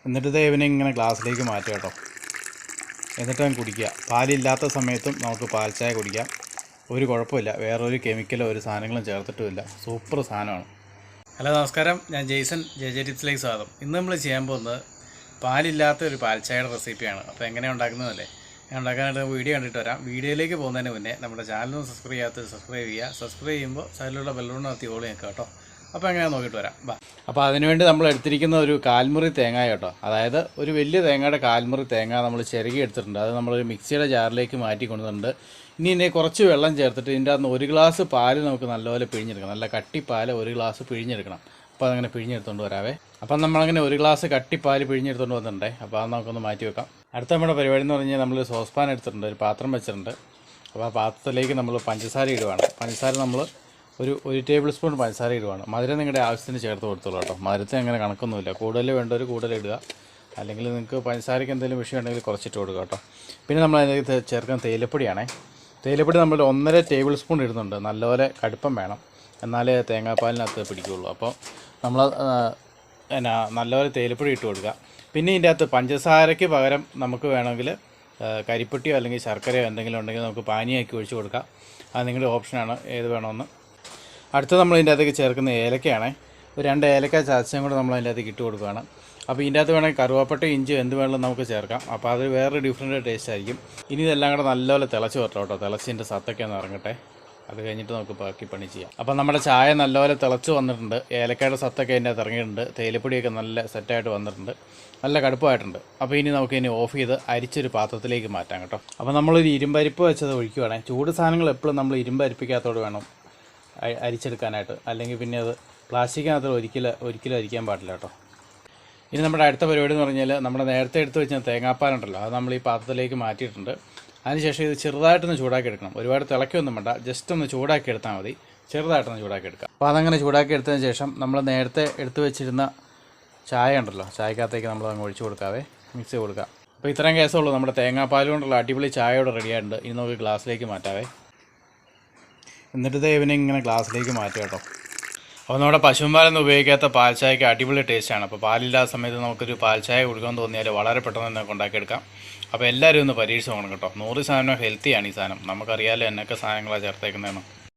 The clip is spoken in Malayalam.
എന്നിട്ട് ഇവനെ ഇങ്ങനെ ഗ്ലാസ്സിലേക്ക് മാറ്റുക കേട്ടോ. എന്നിട്ട് ഞാൻ കുടിക്കുക. പാലില്ലാത്ത സമയത്തും നമുക്ക് പാൽ ചായ കുടിക്കാം, ഒരു കുഴപ്പമില്ല. വേറൊരു കെമിക്കലോ ഒരു സാധനങ്ങളും ചേർത്തിട്ടുമില്ല. സൂപ്പർ സാധനമാണ്. ഹലോ നമസ്കാരം, ഞാൻ ജെയ്സൺ. ജെ ടിപ്സിലേക്ക് സ്വാഗതം. ഇന്ന് നമ്മൾ ചെയ്യാൻ പോകുന്നത് പാലില്ലാത്ത ഒരു പാൽ ചായയുടെ റെസിപ്പിയാണ്. അപ്പോൾ എങ്ങനെയാണ് ഉണ്ടാക്കുന്നതല്ലേ, ഞാൻ ഉണ്ടാക്കാനായിട്ട് വീഡിയോ കണ്ടിട്ട് വരാം. വീഡിയോയിലേക്ക് പോകുന്നതിന് മുന്നേ നമ്മുടെ ചാനലൊന്ന് സബ്സ്ക്രൈബ് ചെയ്യാത്തത് സബ്സ്ക്രൈബ് ചെയ്യുക. സബ്സ്ക്രൈബ് ചെയ്യുമ്പോൾ സൈഡിലുള്ള ബെല്ലോൺ നടത്തി ഓളി നിൽക്കുക കേട്ടോ. അപ്പോൾ എങ്ങനെയാണ് നോക്കിയിട്ട് വരാം. അപ്പോൾ അതിനുവേണ്ടി നമ്മൾ എടുത്തിരിക്കുന്ന ഒരു കാൽമുറി തേങ്ങ കേട്ടോ. അതായത് ഒരു വലിയ തേങ്ങയുടെ കാൽമുറി തേങ്ങ നമ്മൾ ചിരകി എടുത്തിട്ടുണ്ട്. അത് നമ്മളൊരു മിക്സിയുടെ ജാറിലേക്ക് മാറ്റി കൊണ്ടുവന്നിട്ടുണ്ട്. ഇനി ഇതിനെ കുറച്ച് വെള്ളം ചേർത്തിട്ട് ഇതിൻ്റെ അകത്ത് 1 ഗ്ലാസ് പാല് നമുക്ക് നല്ലപോലെ പിഴിഞ്ഞെടുക്കണം. നല്ല കട്ടിപ്പാൽ 1 ഗ്ലാസ് പിഴിഞ്ഞെടുക്കണം. അപ്പോൾ അതങ്ങനെ പിഴിഞ്ഞെടുത്തുകൊണ്ട് വരാവേ. അപ്പം നമ്മളങ്ങനെ 1 ഗ്ലാസ് കട്ടിപ്പാൽ പിഴിഞ്ഞെടുത്തുകൊണ്ട് വന്നിട്ടുണ്ടേ. അപ്പോൾ അത് നമുക്കൊന്ന് മാറ്റി വെക്കാം. അടുത്ത നമ്മുടെ പരിപാടി എന്ന് പറഞ്ഞാൽ നമ്മൾ സോസ് പാൻ എടുത്തിട്ടുണ്ട്, ഒരു പാത്രം വെച്ചിട്ടുണ്ട്. അപ്പോൾ ആ പാത്രത്തിലേക്ക് നമ്മൾ പഞ്ചസാര ഇടുവാണ്. പഞ്ചസാര നമ്മൾ ഒരു ടേബിൾ സ്പൂൺ പഞ്ചസാര ഇടുവാണ്. മധുരം നിങ്ങളുടെ ആവശ്യത്തിന് ചേർത്ത് കൊടുത്തോളൂ കേട്ടോ. മധുരത്തിന് അങ്ങനെ കണക്കൊന്നുമില്ല. കൂടുതൽ വേണ്ടവർ കൂടുതൽ ഇടുക, അല്ലെങ്കിൽ നിങ്ങൾക്ക് പഞ്ചസാരയ്ക്ക് എന്തെങ്കിലും വിഷയം ഉണ്ടെങ്കിൽ കുറച്ചിട്ട് കൊടുക്കുക കേട്ടോ. പിന്നെ നമ്മൾ അതിലേക്ക് ചേർക്കുന്ന തേയിലപ്പൊടിയാണേ. തേയിലപ്പൊടി നമ്മൾ 1.5 ടേബിൾ സ്പൂൺ ഇടുന്നുണ്ട്. നല്ലപോലെ കടുപ്പം വേണം, എന്നാലേ തേങ്ങാപ്പാലിനകത്ത് പിടിക്കുകയുള്ളൂ. അപ്പോൾ നമ്മൾ നല്ലപോലെ തേയിലപ്പൊടി ഇട്ട് കൊടുക്കുക. പിന്നെ ഇതിൻ്റെ അകത്ത് പഞ്ചസാരയ്ക്ക് പകരം നമുക്ക് വേണമെങ്കിൽ കരിപ്പെട്ടിയോ അല്ലെങ്കിൽ ശർക്കരയോ എന്തെങ്കിലും ഉണ്ടെങ്കിൽ നമുക്ക് പാനിയാക്കി ഒഴിച്ച് കൊടുക്കാം. അത് നിങ്ങളുടെ ഓപ്ഷനാണ്, ഏത് വേണമെന്ന്. അടുത്തത് നമ്മൾ ഇതിൻ്റെ അകത്തേക്ക് ചേർക്കുന്ന ഏലക്കയാണ്. ഒരു 2 ഏലക്ക ചതച്ചും കൂടെ നമ്മൾ അതിൻ്റെ അകത്തേക്ക് ഇട്ട് കൊടുക്കുകയാണ്. അപ്പോൾ ഇതിൻ്റെ അകത്ത് വേണമെങ്കിൽ കറുവാപ്പട്ട, ഇഞ്ചി എന്ത് വേണമെങ്കിലും നമുക്ക് ചേർക്കാം. അപ്പോൾ അത് വേറൊരു ഡിഫറെൻറ്റ് ടേസ്റ്റ് ആയിരിക്കും. ഇനി ഇതെല്ലാം കൂടെ നല്ലപോലെ തിളച്ച് വരട്ടോ കേട്ടോ. തിളച്ചിൻ്റെ സത്തൊക്കെ ഒന്ന് ഇറങ്ങട്ടെ. അത് കഴിഞ്ഞിട്ട് നമുക്ക് ബാക്കി പണി ചെയ്യാം. അപ്പോൾ നമ്മുടെ ചായ നല്ലപോലെ തിളച്ച് വന്നിട്ടുണ്ട്. ഏലക്കയുടെ സത്തൊക്കെ അതിൻ്റെ അകത്ത് ഇറങ്ങിയിട്ടുണ്ട്. തേയിലപ്പൊടിയൊക്കെ നല്ല സെറ്റായിട്ട് വന്നിട്ടുണ്ട്, നല്ല കടുപ്പമായിട്ടുണ്ട്. അപ്പോൾ ഇനി നമുക്ക് ഓഫ് ചെയ്ത് അരിച്ചൊരു പാത്രത്തിലേക്ക് മാറ്റാം കേട്ടോ. അപ്പോൾ നമ്മളൊരു ഇരുമ്പരിപ്പ് വെച്ചത് ഒഴിക്കുവാണെങ്കിൽ, ചൂട് സാധനങ്ങൾ എപ്പോഴും നമ്മൾ ഇരുമ്പ് അരിപ്പിക്കാത്തോട് വേണം അരിച്ചെടുക്കാനായിട്ട്, അല്ലെങ്കിൽ പിന്നെ അത് പ്ലാസ്റ്റിക്കിനകത്ത് ഒരിക്കലും അരിക്കാൻ പാടില്ല കേട്ടോ. ഇനി നമ്മുടെ അടുത്ത പരിപാടി എന്ന് പറഞ്ഞാൽ, നമ്മുടെ നേരത്തെ എടുത്ത് വെച്ച തേങ്ങാപ്പാലുണ്ടല്ലോ, അത് നമ്മൾ ഈ പാത്രത്തിലേക്ക് മാറ്റിയിട്ടുണ്ട്. അതിനുശേഷം ഇത് ചെറുതായിട്ടൊന്ന് ചൂടാക്കി എടുക്കണം. ഒരുപാട് തിളക്കൊന്നും വേണ്ട, ജസ്റ്റ് ഒന്ന് ചൂടാക്കി എടുത്താൽ മതി. ചെറുതായിട്ടൊന്ന് ചൂടാക്കി എടുക്കാം. അപ്പോൾ അതങ്ങനെ ചൂടാക്കി എടുത്തതിന് ശേഷം നമ്മൾ നേരത്തെ എടുത്ത് വെച്ചിരുന്ന ചായ ഉണ്ടല്ലോ, ചായക്കകത്തേക്ക് നമ്മൾ അങ്ങ് ഒഴിച്ച് കൊടുക്കാവേ, മിക്സ് ചെയ്ത് കൊടുക്കാം. അപ്പോൾ ഇത്രയും കേസുള്ളൂ. നമ്മുടെ തേങ്ങാപ്പാൽ കൊണ്ടുള്ള അടിപൊളി ചായയോടെ റെഡിയായിട്ടുണ്ട്. ഇനി നമുക്ക് ഗ്ലാസ്സിലേക്ക് മാറ്റാവേ. എന്നിട്ട് ഇവനെ ഇങ്ങനെ ഗ്ലാസ്സിലേക്ക് മാറ്റുക കേട്ടോ. അപ്പോൾ നമ്മുടെ പശുമ്പാലൊന്നും ഉപയോഗിക്കാത്ത പാൽ ചായക്ക് അടിപൊളി ടേസ്റ്റാണ്. അപ്പോൾ പാലില്ലാത്ത സമയത്ത് നമുക്കൊരു പാൽ ചായ കുടിക്കാമെന്ന് തോന്നിയാൽ വളരെ പെട്ടെന്ന് തന്നെ ഉണ്ടാക്കിയെടുക്കാം. അപ്പോൾ എല്ലാവരും ഒന്ന് പരീക്ഷിച്ച് നോക്കണം കേട്ടോ. 100% ഹെൽത്തിയാണ് ഈ സാധനം. നമുക്കറിയാമല്ലോ എന്നൊക്കെ സാധനങ്ങളാണ് ചേർത്തേക്കുന്നതെന്ന്.